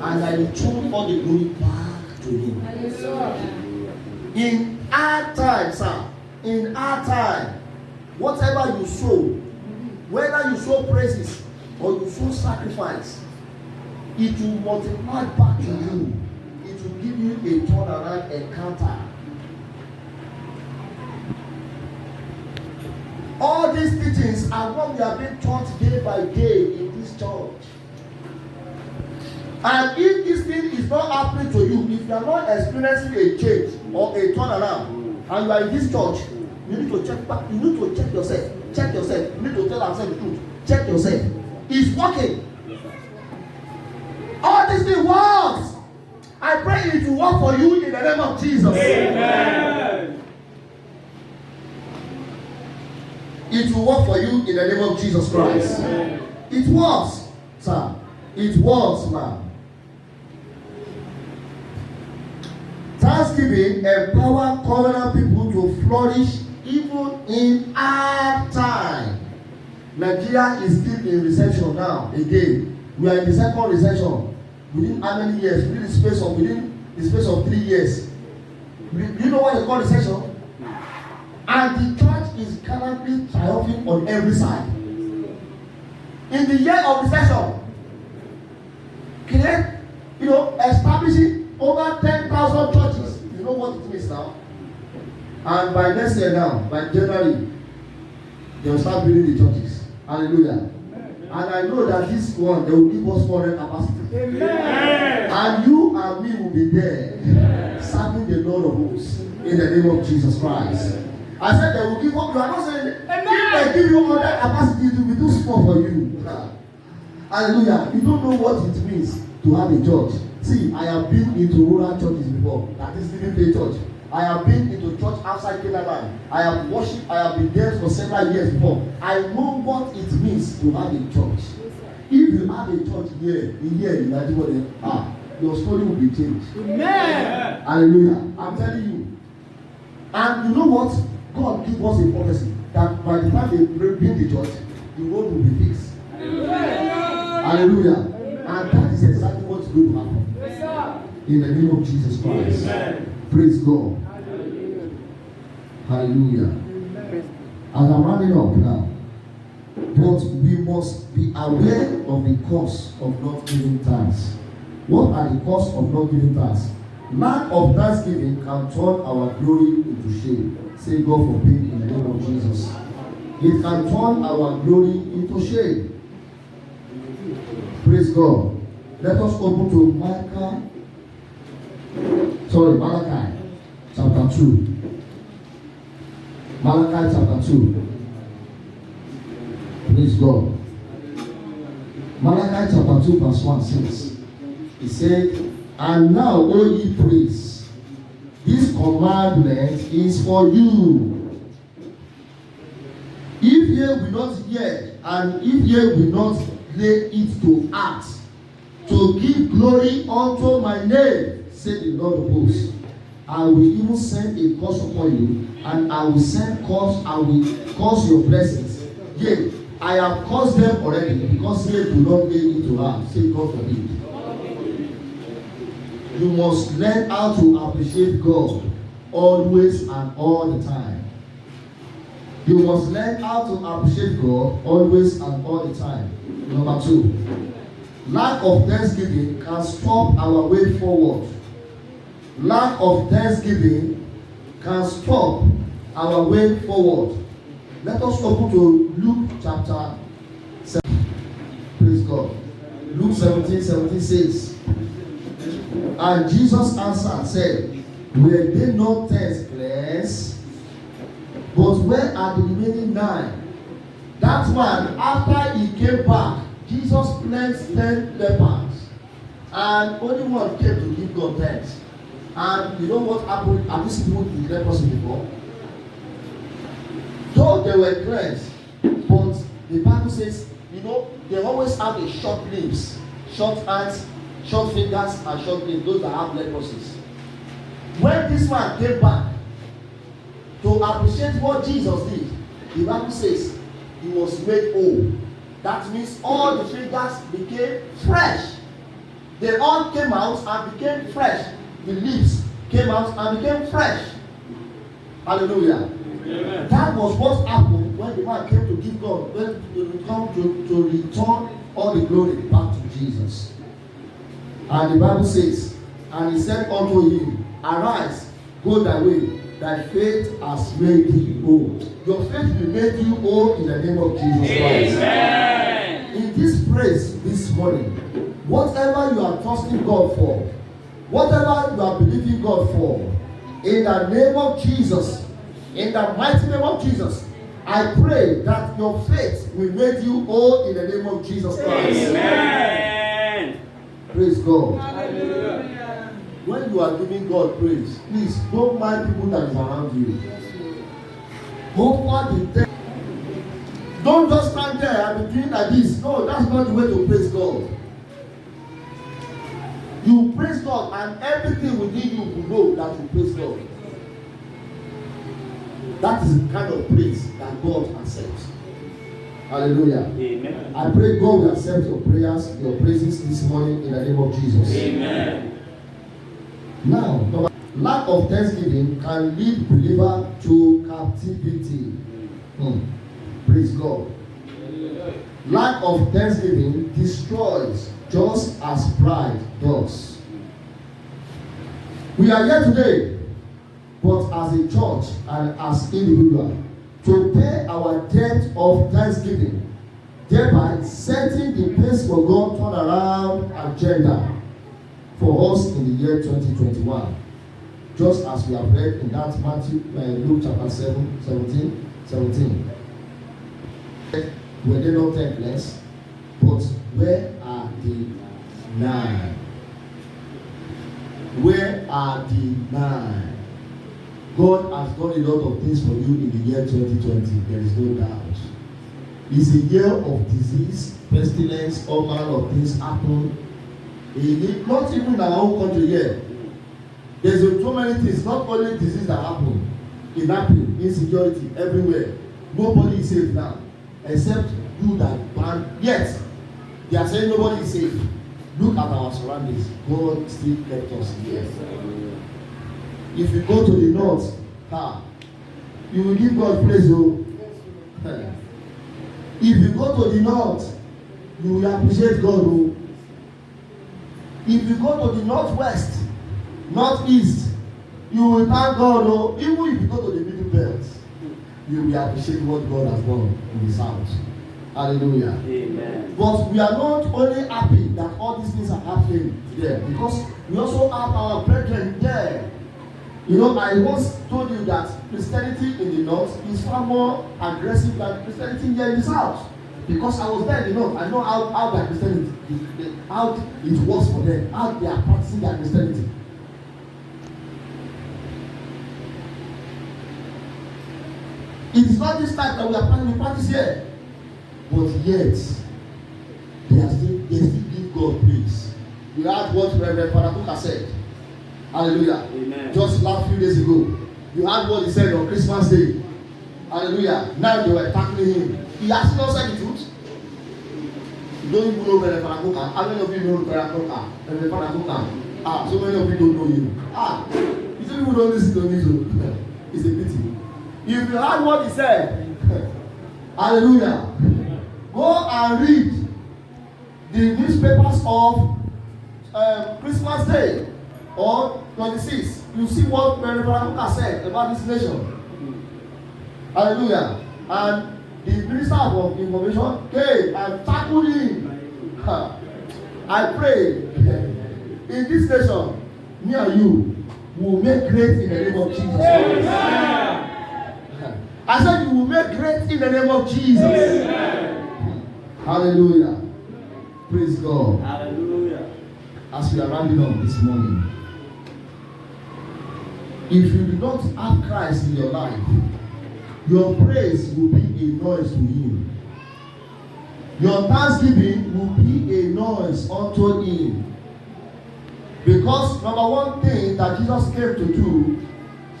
And I return all the glory back to him. In our time, sir, in our time, whatever you sow, whether you sow praises or you sow sacrifice, it will multiply back to you. It will give you a turnaround encounter. All these teachings are what we have been taught day by day in this church. And if this thing is not happening to you, if you are not experiencing a change or a turnaround, and you are in this church, you need to check back. You need to check yourself. Check yourself. You need to tell ourselves the truth. Check yourself. It's working. All this thing works. I pray it will work for you in the name of Jesus. Amen. It will work for you in the name of Jesus Christ. Amen. It works, sir. It works, man. Thanksgiving empower covenant people to flourish even in our time. Nigeria is still in recession now. Again, we are in the second recession. Within how many years? Within the space of 3 years. Do you know what they call recession? And the church is currently triumphing on every side. In the year of recession, establishing over 10,000 churches. You know what it means now? And by next year now, by January, they will start building the churches. Hallelujah. And I know that this one, they will give us 400 capacity. Amen. And you and me will be there, serving the Lord of hosts in the name of Jesus Christ. I said they will give up. You are not saying, if they give you 100 capacity, it will be too small for you. Hallelujah. You don't know what it means to have a church. See, I have been into rural churches before. That is Living Faith Church. I have been into church outside Canada. I have worshipped. I have been there for several years before. I know what it means to have a church. If you have a church here in Nigeria, your story will be changed. Amen. Hallelujah. I'm telling you. And you know what? God gives us a prophecy that by the time they build the church, the road will be fixed. Amen. Hallelujah. And that is exactly what's going to happen. In the name of Jesus Christ. Amen. Praise God. Hallelujah. As I'm running up now, but we must be aware of the cost of not giving thanks. What are the costs of not giving thanks? Lack of thanksgiving can turn our glory into shame. Say God forbid in the name of Jesus. It can turn our glory into shame. Praise God. Let us open to Malachi chapter 2. Malachi chapter 2. Praise God. Malachi chapter 2 verse 1 says, he said, and now, O ye priests, this commandment is for you. If ye will not hear, and if ye will not lay it to heart, to give glory unto my name, said the Lord of hosts, I will even send a curse upon you, and I will cause your blessings. Yea, I have caused them already, because they do not lay it to heart, say God forbid. You must learn how to appreciate God always and all the time. You must learn how to appreciate God always and all the time. Number 2, lack of thanksgiving can stop our way forward. Lack of thanksgiving can stop our way forward. Let us open to Luke chapter 7. Praise God. Luke 17:17 says, and Jesus answered and said, were they not 10 cleansed? But where are the remaining 9? That man, after he came back, Jesus cleansed 10 lepers, and only one came to give God thanks. And you know what happened? Have these people in leprosy before? Though they were cleansed, but the Bible says, they always have a short limbs, short hands, short fingers, and short limbs, those that have leprosy. When this man came back to appreciate what Jesus did, the Bible says he was made whole. That means all the fingers became fresh. They all came out and became fresh. The leaves came out and became fresh. Hallelujah. Amen. That was what happened when the man came to give God, when to come to return all the glory back to Jesus. And the Bible says, and he said unto him, arise, go thy way, thy faith has made thee whole. Your faith will make you whole in the name of Jesus Christ. Amen. In this praise this morning, whatever you are trusting God for, whatever you are believing God for, in the name of Jesus, in the mighty name of Jesus, I pray that your faith will make you whole in the name of Jesus Christ. Amen. Praise God. Hallelujah. When you are giving God praise, please don't mind people that is around you. Go for the day. Don't just stand there and be doing like this. No, that's not the way to praise God. You praise God and everything within you will know that you praise God. That is the kind of praise that God accepts. Hallelujah. Amen. I pray God will accept your prayers, your praises this morning in the name of Jesus. Amen. Now, lack of thanksgiving can lead believer to captivity. Praise God. Lack of thanksgiving destroys just as pride does. We are here today, but as a church and as individual, to pay our debt of thanksgiving, thereby setting the pace for God's turnaround agenda for us in the year 2021. Just as we have read in that Luke chapter 17. Were they not thankless? But where are the 9? Where are the 9? God has done a lot of things for you in the year 2020. There is no doubt. It's a year of disease, pestilence, all manner of things happen. Not even in our own country here. There's so many things, not only disease that happen, kidnapping, insecurity, everywhere. Nobody is safe now, except you that ban. Yet, they are saying nobody is safe. Look at our surroundings. God still kept us here. If you go to the north, you will give God praise. If you go to the north, you will appreciate God. If you go to the northwest, northeast, you will thank God. Even if you go to the middle belt, you will appreciate what God has done in the south. Hallelujah. Amen. But we are not only happy that all these things are happening there, because we also have our brethren there. You know, I once told you that Christianity in the north is far more aggressive than Christianity here in the south. Because I was there in the north, I know how their Christianity, how it works for them, how they are practicing their Christianity. It is not this type that we are practice here. But yet, they still give God praise. You heard what Reverend Father Kuka said. Hallelujah. Amen. Just last few days ago, you heard what he said on Christmas Day. Hallelujah. Now they were tackling him. He has not said the truth. You don't even know Reverend Father Kuka. How many of you know Reverend Kuka? Reverend Father Kuka. So many of you don't know him. You say people don't listen to me. It's a pity. If you heard what he said, hallelujah. Go and read the newspapers of Christmas Day or 26. You see what Reverend Kuka said about this nation. Hallelujah. And the Minister of Information came and tackled him. I pray in this nation, me and you will make great in the name of Jesus. Amen. I said you will make great in the name of Jesus. Amen. Hallelujah. Praise God. Hallelujah. As we are rounding up this morning, if you do not have Christ in your life, your praise will be a noise to him. Your thanksgiving will be a noise unto him. Because number one thing that Jesus came to do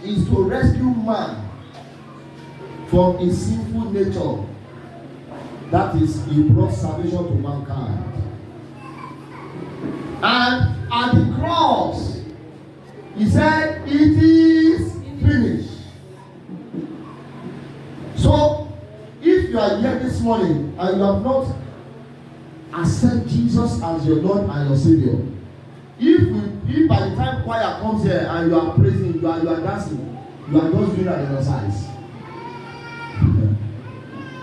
is to rescue man from his sinful nature. That is, he brought salvation to mankind. And at the cross, he said, it is finished. So, if you are here this morning and you have not accepted Jesus as your Lord and your Savior, if by the time choir comes here and you are praising, you are dancing, you are just doing an exercise.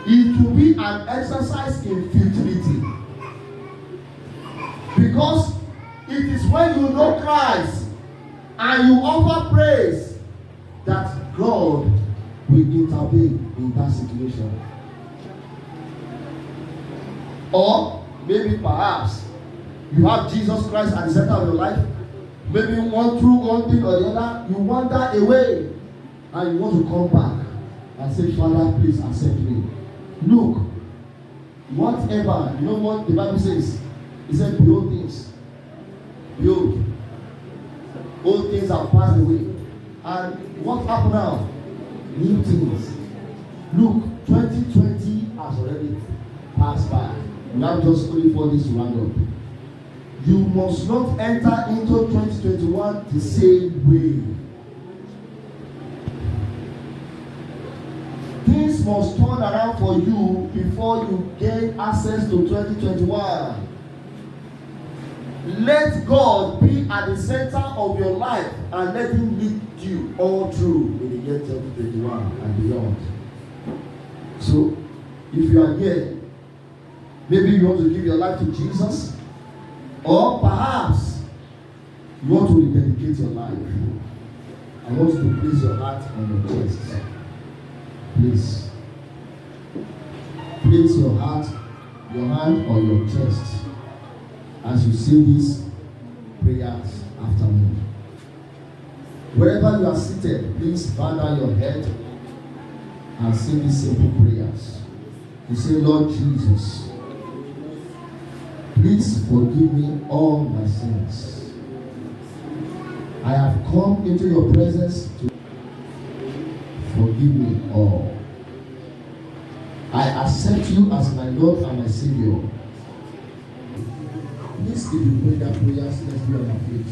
It will be an exercise in futility. Because it is when you know Christ and you offer praise that God will intervene in that situation. Or maybe perhaps you have Jesus Christ at the center of your life. Maybe through one thing or the other, you wander away and you want to come back and say, Father, please accept me. Look, whatever, you know what the Bible says? It said, behold things. Behold, old things have passed away. And what happened now? New things. Look, 2020 has already passed by. We have just only 4 days to round up. You must not enter into 2021 the same way. Things must turn around for you before you gain access to 2021. Let God be at the center of your life and let Him lead you all through in the year 2021 and beyond. So, if you are here, maybe you want to give your life to Jesus, or perhaps you want to rededicate your life. I want you to place your heart on your chest. Please. Place your heart, your hand on your chest as you say these prayers after me. Wherever you are seated, please bow down your head and say these simple prayers. You say, Lord Jesus, please forgive me all my sins. I have come into your presence to forgive me all. I accept you as my Lord and my Savior. Please, if you pray that prayer, let's be on our feet.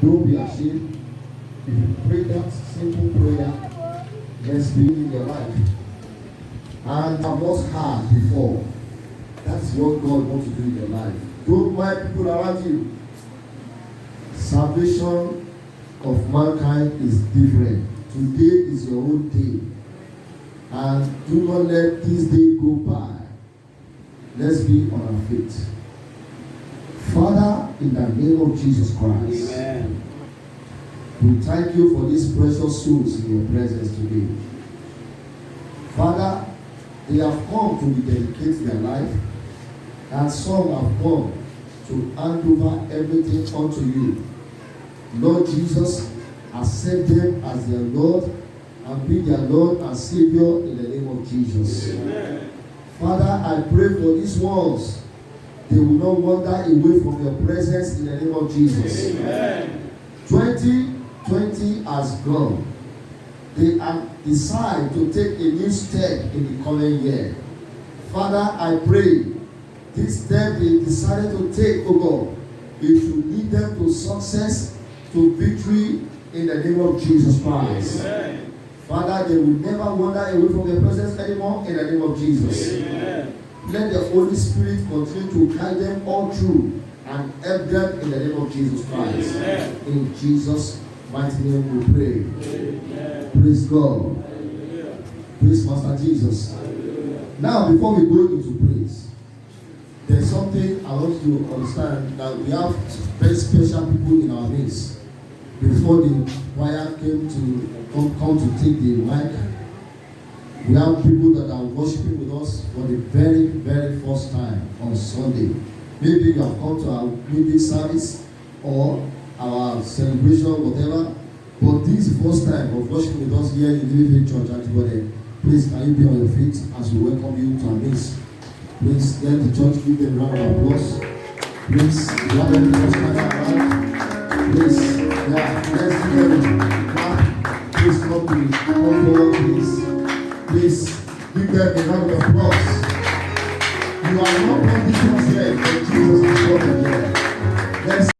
Don't be ashamed. If you pray that simple prayer, let's be in your life. And I was hard before. That's what God wants to do in your life. Don't mind people around you. Salvation of mankind is different. Today is your own day. And do not let this day go by. Let's be on our feet. Father, in the name of Jesus Christ, amen. We thank you for these precious souls in your presence today. Father, they have come to rededicate their life, and some have come to hand over everything unto you. Lord Jesus, accept them as their Lord and be their Lord and Savior in the name of Jesus. Amen. Father, I pray for these ones. They will not wander away from your presence in the name of Jesus. Amen. 2020 has gone. They have decided to take a new step in the coming year. Father, I pray this step they decided to take, oh God, it should lead them to success, to victory in the name of Jesus Christ. Amen. Father, they will never wander away from your presence anymore in the name of Jesus. Amen. Let the Holy Spirit continue to guide them all through and help them in the name of Jesus Christ. Amen. In Jesus' mighty name we pray. Amen. Praise God. Hallelujah. Praise Master Jesus. Hallelujah. Now, before we go into praise, there's something I want you to understand, that we have very special people in our midst. Before the choir came to come to take the mic, we have people that are worshiping with us for the very, very first time on Sunday. Maybe you have come to our midday service or our celebration, whatever, but this is the first time of worshiping with us here in the Living Church. Everybody, please, can you be on your feet as we welcome you to our midst? Please let the church give them a round of applause. Please, you have any first time around? Please, yeah, let's give them a clap. Please come forward, please. Please give them a round of applause. You are not conditions yet, but Jesus has brought them here. next